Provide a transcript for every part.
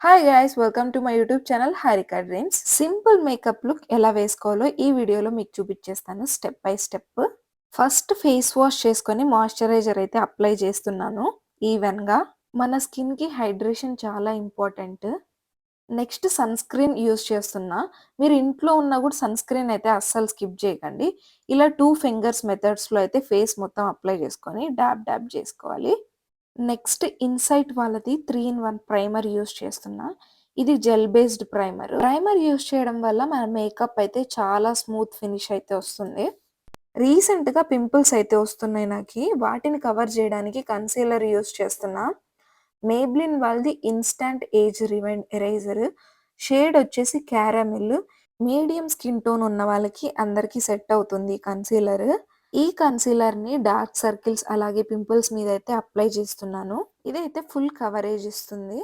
Hi guys, welcome to my YouTube channel Harika Dreams. Simple makeup look ఎలా వేసుకోవాలో ఈ వీడియోలో మీకు చూపించేస్తాను step by step. First face wash చేసుకొని మాయిశ్చరైజర్ అయితే అప్లై చేస్తున్నాను ఈవెన్గా. మన స్కిన్కి హైడ్రేషన్ చాలా important. Next sunscreen use చేస్తున్నా. మీరు ఇంట్లో ఉన్నా కూడా సన్ స్క్రీన్ అయితే అస్సలు స్కిప్ చేయకండి. ఇలా 2 ఫింగర్స్ మెథడ్స్లో అయితే ఫేస్ మొత్తం అప్లై చేసుకొని డాబ్ డాబ్ చేసుకోవాలి. నెక్స్ట్ ఇన్సైట్ వాళ్ళది 3-in-1 ప్రైమర్ యూస్ చేస్తున్నా. ఇది జెల్ బేస్డ్ ప్రైమర్. యూస్ చేయడం వల్ల మన మేకప్ అయితే చాలా స్మూత్ ఫినిష్ అయితే వస్తుంది. రీసెంట్గా పింపుల్స్ అయితే వస్తున్నాయి నాకు. వాటిని కవర్ చేయడానికి కన్సీలర్ యూస్ చేస్తున్నా. మేబ్లిన్ వాళ్ళది instant age rewind eraser. Shade వచ్చేసి క్యారమిల్. మీడియం స్కిన్ టోన్ ఉన్న వాళ్ళకి అందరికీ సెట్ అవుతుంది కన్సీలర్. ఈ కన్సీలర్‌ని డార్క్ సర్కిల్స్ అలాగే పింపుల్స్ మీద అయితే అప్లై చేస్తున్నాను. ఇదైతే ఫుల్ కవరేజ్ ఇస్తుంది.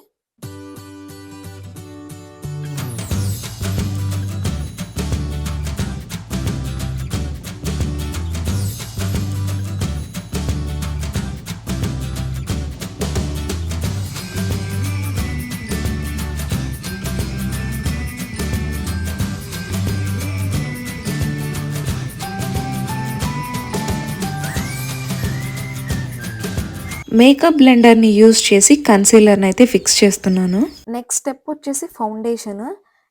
మేకప్ బ్లెండర్ని యూస్ చేసి కన్సీలర్ని అయితే ఫిక్స్ చేస్తున్నాను. నెక్స్ట్ స్టెప్ వచ్చేసి ఫౌండేషన్.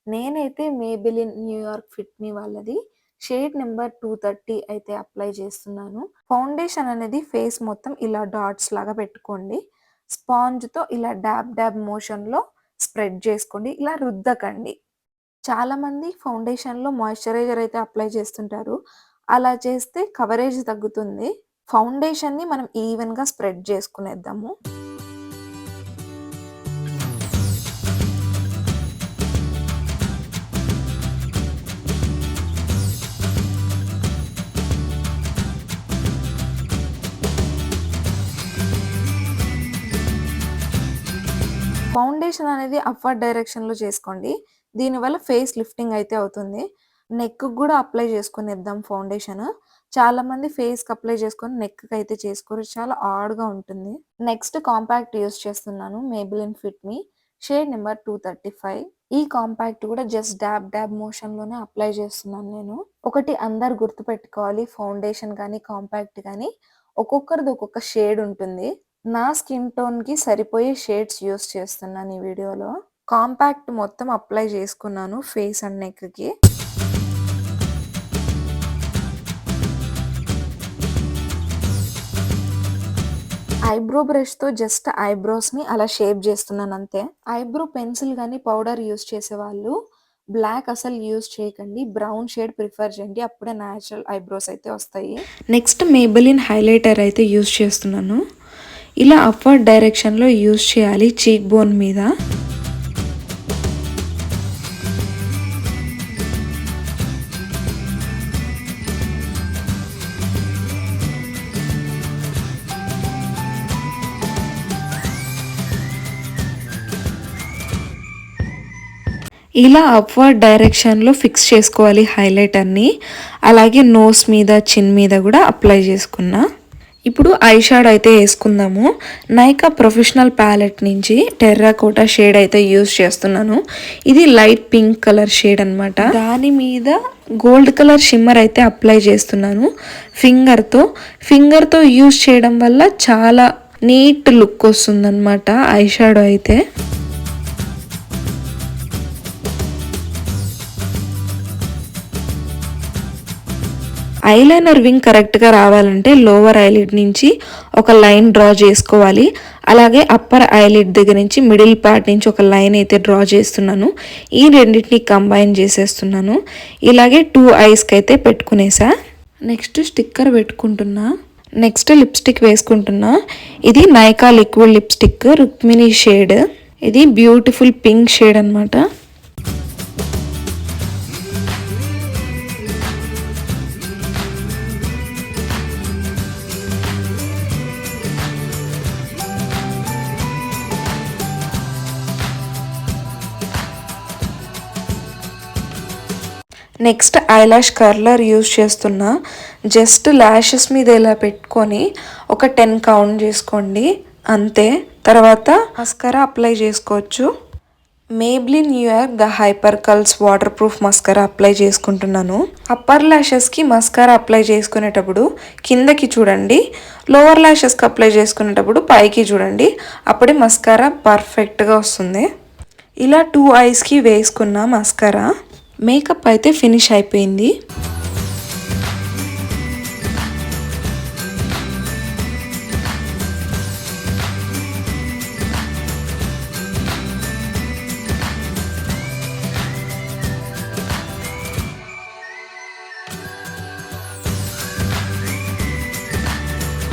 నేనైతే మేబిలిన్ న్యూయార్క్ ఫిట్ మీ వాళ్ళది షేడ్ నెంబర్ 230 అయితే అప్లై చేస్తున్నాను. ఫౌండేషన్ అనేది ఫేస్ మొత్తం ఇలా డాట్స్ లాగా పెట్టుకోండి. స్పాంజ్తో ఇలా డాబ్ డాబ్ మోషన్లో స్ప్రెడ్ చేసుకోండి, ఇలా రుద్దకండి. చాలామంది ఫౌండేషన్లో మాయిశ్చరైజర్ అయితే అప్లై చేస్తుంటారు. అలా చేస్తే కవరేజ్ తగ్గుతుంది. ఫౌండేషన్ని మనం ఈవెన్‌గా స్ప్రెడ్ చేసుకునేద్దాము. ఫౌండేషన్ అనేది అప్వర్డ్ డైరెక్షన్‌లో చేసుకోండి. దీనివల్ల ఫేస్ లిఫ్టింగ్ అయితే అవుతుంది. నెక్‌కి కూడా అప్లై చేసుకునేద్దాం ఫౌండేషన్. చాలామంది ఫేస్‌కి అప్లై చేసుకొని నెక్‌కి అయితే చేసుకోరు. చాలా ఆడ్‌గా ఉంటుంది. నెక్స్ట్ కాంపాక్ట్ యూస్ చేస్తున్నాను. మేబిలిన్ ఫిట్ మీ షేడ్ నెంబర్ 235. ఈ కాంపాక్ట్ కూడా జస్ట్ డాబ్ డాబ్ మోషన్‌లోనే అప్లై చేస్తున్నాను నేను. ఒకటి అందరూ గుర్తుపెట్టుకోవాలి, ఫౌండేషన్ కానీ కాంపాక్ట్ కానీ ఒక్కొక్కరిది ఒక్కొక్క షేడ్ ఉంటుంది. నా స్కిన్ టోన్‌కి సరిపోయే షేడ్స్ యూస్ చేస్తున్నాను ఈ వీడియోలో. కాంపాక్ట్ మొత్తం అప్లై చేసుకున్నాను ఫేస్ అండ్ నెక్‌కి. ఐబ్రో బ్రష్‌తో జస్ట్ ఐబ్రోస్‌ని అలా షేప్ చేస్తున్నాను అంతే. ఐబ్రో పెన్సిల్ గానీ పౌడర్ యూస్ చేసేవాళ్ళు బ్లాక్ అసలు యూస్ చేయకండి. బ్రౌన్ షేడ్ ప్రిఫర్ చేయండి. అప్పుడే న్యాచురల్ ఐబ్రోస్ అయితే వస్తాయి. నెక్స్ట్ మేబిలిన్ హైలైటర్ అయితే యూస్ చేస్తున్నాను. ఇలా అప్వర్డ్ డైరెక్షన్లో యూస్ చేయాలి చీక్ బోన్ మీద. ఇలా అప్వర్డ్ డైరెక్షన్లో ఫిక్స్ చేసుకోవాలి హైలైటర్ని. అలాగే నోస్ మీద, చిన్ మీద కూడా అప్లై చేసుకున్నా. ఇప్పుడు ఐ షాడో అయితే వేసుకుందాము. నైకా ప్రొఫెషనల్ ప్యాలెట్ నుంచి టెర్రాకోటా షేడ్ అయితే యూస్ చేస్తున్నాను. ఇది లైట్ పింక్ కలర్ షేడ్ అనమాట. దాని మీద గోల్డ్ కలర్ షిమ్మర్ అయితే అప్లై చేస్తున్నాను ఫింగర్తో యూస్ చేయడం వల్ల చాలా నీట్ లుక్ వస్తుందన్నమాట ఐ షాడో అయితే. ఐలైనర్ వింగ్ కరెక్ట్గా రావాలంటే లోవర్ ఐలిడ్ నుంచి ఒక లైన్ డ్రా చేసుకోవాలి. అలాగే అప్పర్ ఐలిడ్ దగ్గర నుంచి మిడిల్ పార్ట్ నుంచి ఒక లైన్ అయితే డ్రా చేస్తున్నాను. ఈ రెండింటిని కంబైన్ చేసేస్తున్నాను. ఇలాగే 2 ఐస్కి అయితే పెట్టుకునేసా. నెక్స్ట్ స్టిక్కర్ పెట్టుకుంటున్నా. నెక్స్ట్ లిప్స్టిక్ వేసుకుంటున్నా. ఇది Nykaa liquid lipstick Rukmini shade. ఇది బ్యూటిఫుల్ పింక్ షేడ్ అనమాట. నెక్స్ట్ ఐలాష్ కర్లర్ యూస్ చేస్తున్నా. జస్ట్ ల్యాషెస్ మీద ఇలా పెట్టుకొని ఒక 10 కౌంట్ చేసుకోండి అంతే. తర్వాత మస్కరా అప్లై చేసుకోవచ్చు. Maybelline New York the hyper calls water proof mascara apply చేసుకుంటున్నాను. అప్పర్ ల్యాషెస్కి మస్కారా అప్లై చేసుకునేటప్పుడు కిందకి చూడండి, లోవర్ ల్యాషెస్కి అప్లై చేసుకునేటప్పుడు పైకి చూడండి. అప్పుడే మస్కారా పర్ఫెక్ట్గా వస్తుంది. ఇలా 2 ఐస్కి వేసుకున్న మస్కారా. మేకప్ అయితే ఫినిష్ అయిపోయింది.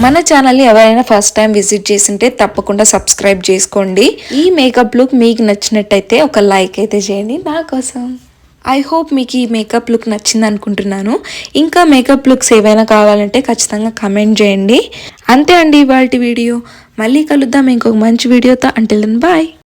మన ఛానల్ని ఎవరైనా ఫస్ట్ టైం విజిట్ చేసింటే తప్పకుండా సబ్స్క్రైబ్ చేసుకోండి. ఈ మేకప్ లుక్ మీకు నచ్చినట్టయితే ఒక లైక్ అయితే చేయండి నా కోసం. ఐ హోప్ మీకు ఈ మేకప్ లుక్ నచ్చింది అనుకుంటున్నాను. ఇంకా మేకప్ లుక్స్ ఏవైనా కావాలంటే ఖచ్చితంగా కమెంట్ చేయండి. అంతే అండి ఇవాల్టి వీడియో. మళ్ళీ కలుద్దాం ఇంకొక మంచి వీడియోతో. Until then bye.